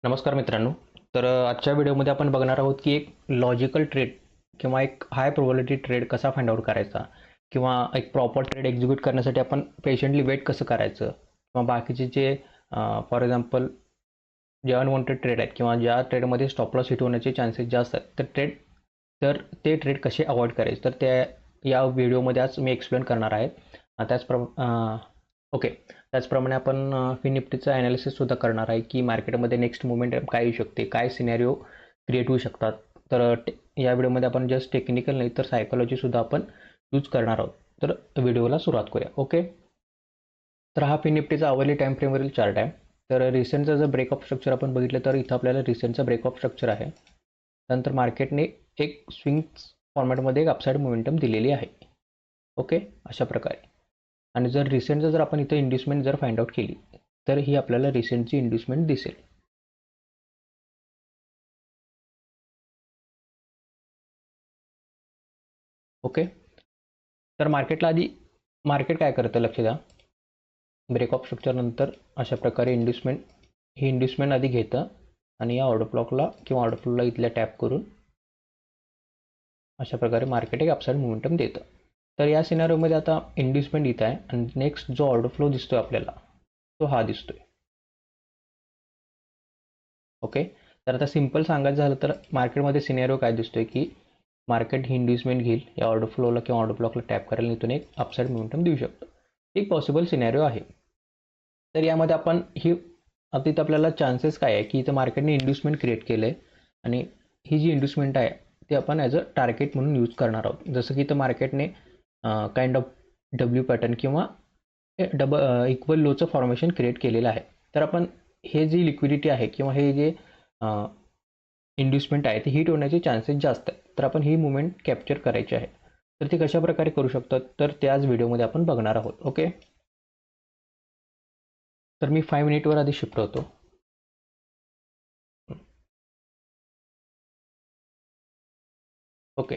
नमस्कार मित्रांनो. आजच्या व्हिडिओमध्ये आपण बघणार आहोत की एक लॉजिकल ट्रेड किंवा एक हाय प्रोबॅबिलिटी ट्रेड कसा फाइंड आउट करायचा किंवा एक प्रॉपर ट्रेड एक्झिक्यूट करण्यासाठी आपण पेशंटली वेट कसं करायचं किंवा बाकीचे जे फॉर एक्झाम्पल जे अनवॉन्टेड ट्रेड आहेत किंवा ज्या ट्रेडमध्ये स्टॉप लॉस हिट होण्याचे चान्सेस जास्त आहेत ते ट्रेड कसे अवॉइड करायचे तर त्या या व्हिडिओमध्ये आज मी एक्सप्लेन करणार आहे. ओके, त्याचप्रमाणे आपण निफ्टीचं ॲनालिसिससुद्धा करणार आहे की मार्केटमध्ये नेक्स्ट मुवमेंट काय येऊ शकते, काय सिनॅरिओ क्रिएट होऊ शकतात. या व्हिडिओमध्ये आपण जस्ट टेक्निकल नाही तर सायकोलॉजीसुद्धा आपण यूज करणार आहोत. तर व्हिडिओला सुरुवात करूया. ओके, तर हा निफ्टीचा अवर्ली टाईम फ्रेमवरील चार्ट आहे. तर रिसेंटचा जर ब्रेक ऑफ स्ट्रक्चर आपण बघितलं तर इथं आपल्याला रिसेंटचा ब्रेक ऑफ स्ट्रक्चर आहे. त्यानंतर मार्केटने एक स्विंग फॉर्मॅटमध्ये एक अपसाईड मोमेंटम दिलेली आहे. ओके, अशा प्रकारे. आणि जर रिसेंटचं जर आपण इथं इंड्युसमेंट जर फाइंड आउट केली तर ही आपल्याला रिसेंटची इंड्युसमेंट दिसेल. ओके, तर मार्केट काय करतं लक्ष द्या. ब्रेक ऑफ स्ट्रक्चर नंतर अशा प्रकारे इंड्युसमेंट आधी घेतं आणि या ऑर्डर ब्लॉकला किंवा ऑर्डर फ्लोला इथल्या टॅप करून अशा प्रकारे मार्केट एक अपसाईड मोमेंटम देतं. तर या सिनारिओमध्ये आता इंड्युसमेंट इथं आहे आणि नेक्स्ट जो ऑर्डर फ्लो दिसतोय आपल्याला तो हा दिसतोय. ओके, तर आता सिम्पल सांगायचं झालं तर मार्केटमध्ये सिनेरिओ काय दिसतोय की मार्केट ही इंड्युसमेंट घेईल, या ऑर्डर फ्लोला किंवा ऑर्डर ब्लॉकला टॅप करेल, इथून एक अपसाईड मोमेंटम देऊ शकतो. एक पॉसिबल सिनेरिओ आहे. तर यामध्ये आपण आता इथं आपल्याला चान्सेस काय आहे की इथं मार्केटने इंड्युसमेंट क्रिएट केलं आहे आणि ही जी इंड्युसमेंट आहे ती आपण ॲज अ टार्गेट म्हणून यूज करणार आहोत. जसं की इथं मार्केटने काइंड ऑफ डब्ल्यू पॅटर्न किंवा इक्वल लोचं फॉर्मेशन क्रिएट केलेलं आहे. तर आपण हे जी लिक्विडिटी आहे किंवा हे जे इंड्युसमेंट आहे ते हिट होण्याचे चान्सेस जास्त आहेत. तर आपण ही मुवमेंट कॅप्चर करायची आहे. तर ती कशा प्रकारे करू शकतो तर त्याच व्हिडिओमध्ये आपण बघणार आहोत. ओके, तर मी 5 मिनिटवर आधी शिफ्ट होतो. ओके,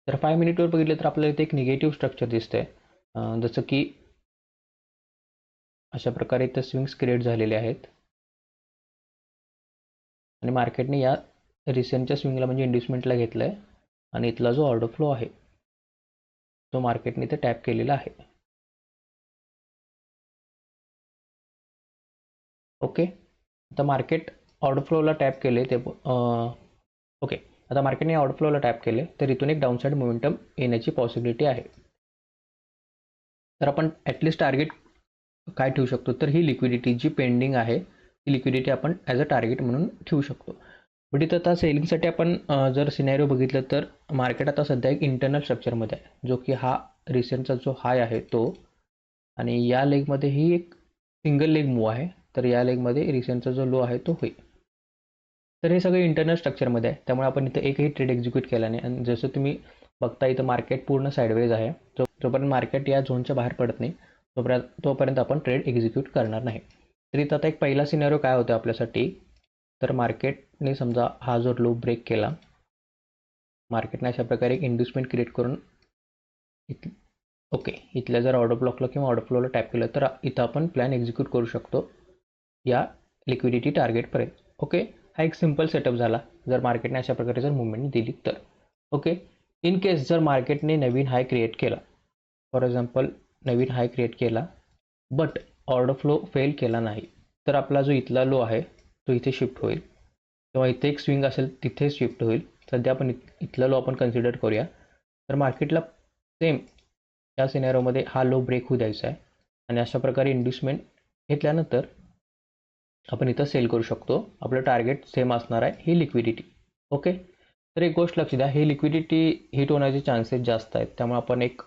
तर 5 मिनिटवर बघितलं तर आपल्याला इथे एक निगेटिव्ह स्ट्रक्चर दिसतंय. जसं की अशा प्रकारे इथं स्विंग्स क्रिएट झालेले आहेत आणि मार्केटने या रिसेंटच्या स्विंगला म्हणजे इंड्युसमेंटला घेतलं आहे आणि इथला जो ऑर्डर फ्लो आहे तो मार्केटने इथे टॅप केलेला आहे. ओके, आता मार्केट ऑर्डर फ्लोला टॅप केले ते ओके, आता मार्केटने ऑर्डर फ्लोला टॅप केले तर इथून एक डाऊनसाईड मोमेंटम येण्याची पॉसिबिलिटी आहे. तर आपण ॲटलिस्ट टार्गेट काय ठेवू शकतो तर ही लिक्विडिटी जी पेंडिंग आहे ती लिक्विडिटी आपण ॲज अ टार्गेट म्हणून ठेवू शकतो. बट इथं आता सेलिंगसाठी आपण जर सिनॅरिओ बघितलं तर मार्केट आता सध्या एक इंटरनल स्ट्रक्चरमध्ये आहे, जो की हा रिसेंटचा जो हाय आहे तो, आणि या लेगमध्ये ही एक सिंगल लेग मूव आहे. तर या लेगमध्ये रिसेंटचा जो लो आहे तो होईल. तर हे सगळं इंटरनल स्ट्रक्चरमध्ये आहे, त्यामुळे आपण इथं एकही ट्रेड एक्झिक्यूट केला नाही. आणि जसं तुम्ही बघता इथं मार्केट पूर्ण साईडवेज आहे. जोपर्यंत मार्केट या झोनच्या बाहेर पडत नाही तोपर्यंत आपण ट्रेड एक्झिक्यूट करणार नाही. तर इथं आता एक पहिला सिनेरिओ काय होतं आपल्यासाठी, तर मार्केटने समजा हा जो लो ब्रेक केला, मार्केटने अशा प्रकारे एक इंड्युसमेंट क्रिएट करून ओके, इथल्या जर ऑर्डर ब्लॉकला किंवा ऑर्डर फ्लोला टॅप केलं तर इथं आपण प्लॅन एक्झिक्यूट करू शकतो या लिक्विडिटी टार्गेटपर्यंत. ओके, हा एक सिम्पल सेटअप झाला जर मार्केटने अशा प्रकारे जर मुवमेंट दिली तर. ओके, इन केस जर मार्केटने नवीन हाय क्रिएट केला, for example Naveen high create केला बट ऑर्डर फ्लो फेल केला नाही, तर आपला जो इथला लो आहे तो इथे शिफ्ट होईल किंवा इथे एक स्विंग असेल तिथे शिफ्ट होईल. सध्या आपण इथला लो आपण कन्सिडर करूया. तर मार्केटला सेम या सिनेरिओमध्ये हा लो ब्रेक होऊ द्यायचा आहे आणि अशा प्रकारे इंड्युसमेंट घेतल्यानंतर आपण इथं सेल करू शकतो. आपलं टार्गेट सेम असणार आहे ही लिक्विडिटी. ओके, तर एक गोष्ट लक्ष द्या, ही लिक्विडिटी हिट होण्याचे चान्सेस जास्त आहेत, त्यामुळे आपण एक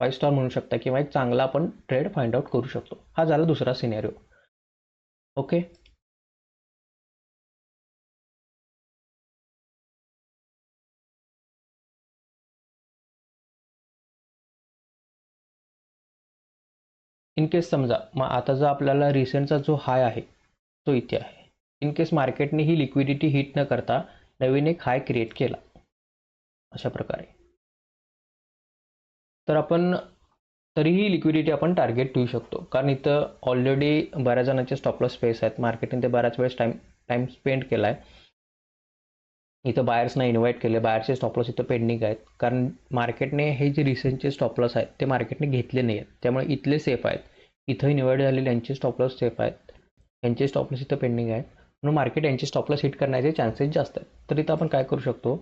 5 स्टार म्हणू शकता किंवा एक चांगला आपण ट्रेड फाइंड आउट करू शकतो. हा झाला दुसरा सिनेरिओ. ओके, इन केस समजा मग आता जर आपल्याला रिसेंटचा जो हाय आहे तो इथे आहे, इन केस मार्केटने ही लिक्विडिटी हिट न करता नवीन एक हाय क्रिएट केला अशा प्रकारे, तर आपण तरीही लिक्विडिटी आपण टार्गेट ठेवू शकतो. कारण इथं ऑलरेडी बऱ्याच जणांचे स्टॉप लॉस स्पेस आहेत, मार्केटने ते बऱ्याच वेळेस टाईम स्पेंड केला आहे. इथं बायर्सना इन्व्हाइट केले, बायर्सचे स्टॉप लॉस इथं पेंडिंग आहेत, कारण मार्केटने हे जे रिसेंटचे स्टॉप लॉस आहेत ते मार्केटने घेतले नाही आहेत, त्यामुळे इथले सेफ आहेत. इथं इन्व्हाइट झालेले यांचे स्टॉप लॉस सेफ आहेत, यांचे स्टॉप लॉस इथं पेंडिंग आहेत, म्हणून मार्केट यांचे स्टॉप लॉस हिट करण्याचे चान्सेस जास्त आहेत. तर इथं आपण काय करू शकतो,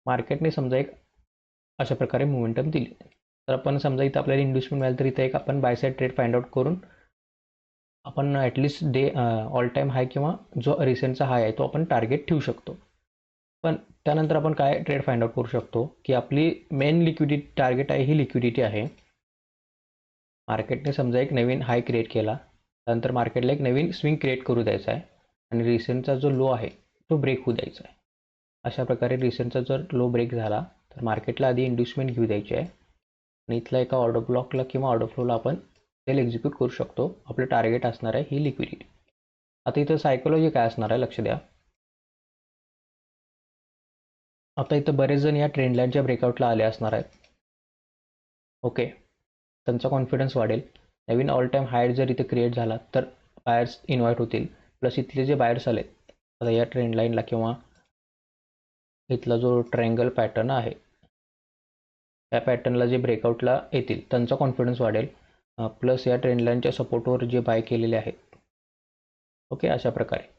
मार्केटने समजा एक अशा प्रकारे मोमेंटम दिली, तर आपण समजा इथं आपल्याला इन्व्हेस्टमेंट मिळालं, तर इथं एक आपण by side trade find out करून आपण ॲटलिस्ट डे ऑल टाईम हाय किंवा जो रिसेंटचा हाय आहे तो आपण टार्गेट ठेवू शकतो. पण त्यानंतर आपण काय ट्रेड फाइंड आउट करू शकतो की आपली मेन लिक्विडिटी टार्गेट आहे, ही लिक्विडिटी आहे. मार्केटने समजा एक नवीन हाय क्रिएट केला, त्यानंतर मार्केटला एक नवीन स्विंग क्रिएट करू द्यायचा आहे आणि रिसेंटचा जो लो आहे तो ब्रेक होऊ द्यायचा आहे. अशा प्रकारे रिसेंटचा जर लो ब्रेक झाला तर मार्केटला आधी इंड्युसमेंट घेऊ द्यायची आहे आणि इथला एका ऑर्डर ब्लॉकला किंवा ऑर्डर फ्लोला आपण सेल एक्झिक्यूट करू शकतो. आपलं टार्गेट असणार आहे ही लिक्विडिटी. आता इथं सायकोलॉजी काय असणार आहे लक्ष द्या. आता इथं बरेच जण या ट्रेंड लाईनच्या ब्रेकआउटला आले असणार आहेत. ओके, त्यांचा कॉन्फिडन्स वाढेल. नवीन ऑल टाईम हाय जर इथे क्रिएट झाला तर बायर्स इन्व्हाइट होतील. प्लस इथले जे बायर्स आलेत आता या ट्रेंड लाईनला किंवा इथला जो ट्रायंगल पॅटर्न आहे या पॅटर्नला जे ब्रेकआउटला येतील त्यांचा कॉन्फिडन्स वाढेल. प्लस या ट्रेंड लाईनच्या सपोर्टवर जे बाय केलेले आहेत, ओके, अशा प्रकारे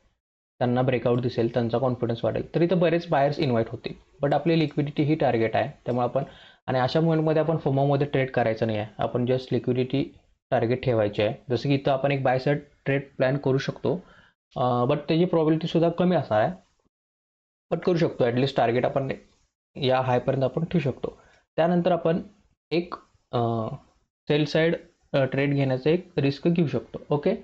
त्यांना ब्रेकआउट दिसेल, त्यांचा कॉन्फिडन्स वाढेल. तर इथं बरेच बायर्स इन्व्हाइट होतील. बट आपली लिक्विडिटी ही टार्गेट आहे, त्यामुळे आपण आणि अशा मोमेंटमध्ये आपण फोमोमध्ये ट्रेड करायचं नाही आहे. आपण जस्ट लिक्विडिटी टार्गेट ठेवायची आहे. जसं की इथं आपण एक बाय साईड ट्रेड प्लॅन करू शकतो, बट त्याची प्रॉबिलिटीसुद्धा कमी असणार आहे. बट करू शकतो, ॲटलिस्ट टार्गेट आपण या हायपर्यंत आपण ठेवू शकतो. त्यानंतर आपण एक सेल साईड ट्रेड घेण्याचं एक रिस्क घेऊ शकतो. ओके,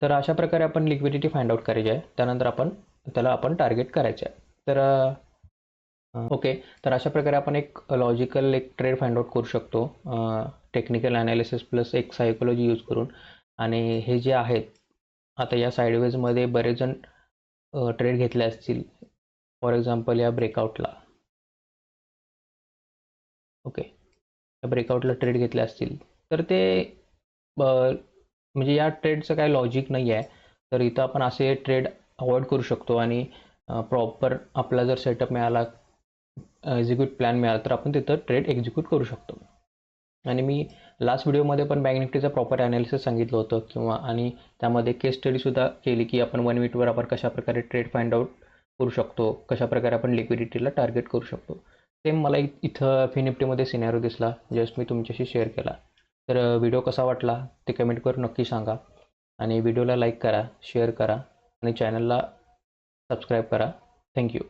तर अशा प्रकारे आपण लिक्विडिटी फाइंड आउट करायची आहे, त्यानंतर त्याला आपण टार्गेट करायचं आहे. तर ओके, तर अशा प्रकारे आपण एक लॉजिकल एक ट्रेड फाइंड आउट करू शकतो टेक्निकल ॲनालिसिस प्लस एक सायकोलॉजी यूज करून. आणि हे जे आहेत आता या साईडवेजमध्ये बरेच जण ट्रेड घेतले असतील, फॉर एक्झाम्पल या ब्रेकआउटला, ओके, या ब्रेकआउटला ट्रेड घेतले असतील तर ते म्हणजे या ट्रेडचं काय लॉजिक नाही आहे. तर इथं आपण असे ट्रेड अवॉइड करू शकतो आणि प्रॉपर आपला जर सेटअप मिळाला, एक्झिक्यूट प्लॅन मिळाला, तर आपण तिथं ट्रेड एक्झिक्यूट करू शकतो. आणि मी लास्ट व्हिडिओमध्ये पण बँक निफ्टीचं प्रॉपर ॲनालिसिस सांगितलं होतं किंवा आणि त्यामध्ये केस स्टडीसुद्धा केली की आपण 1 मिनिटवर आपण कशाप्रकारे ट्रेड फाइंड आउट करू शकतो, कशाप्रकारे आपण लिक्विडिटीला टार्गेट करू शकतो. सेम मला इथं फिनिफ्टीमध्ये सिनॅरिओ दिसला, जस्ट मी तुमच्याशी शेअर केला. तर व्हिडिओ कसा वाटला ते कमेंट करून नक्की सांगा आणि व्हिडिओला लाईक करा, शेअर करा आणि चॅनलला सबस्क्राईब करा. थँक्यू.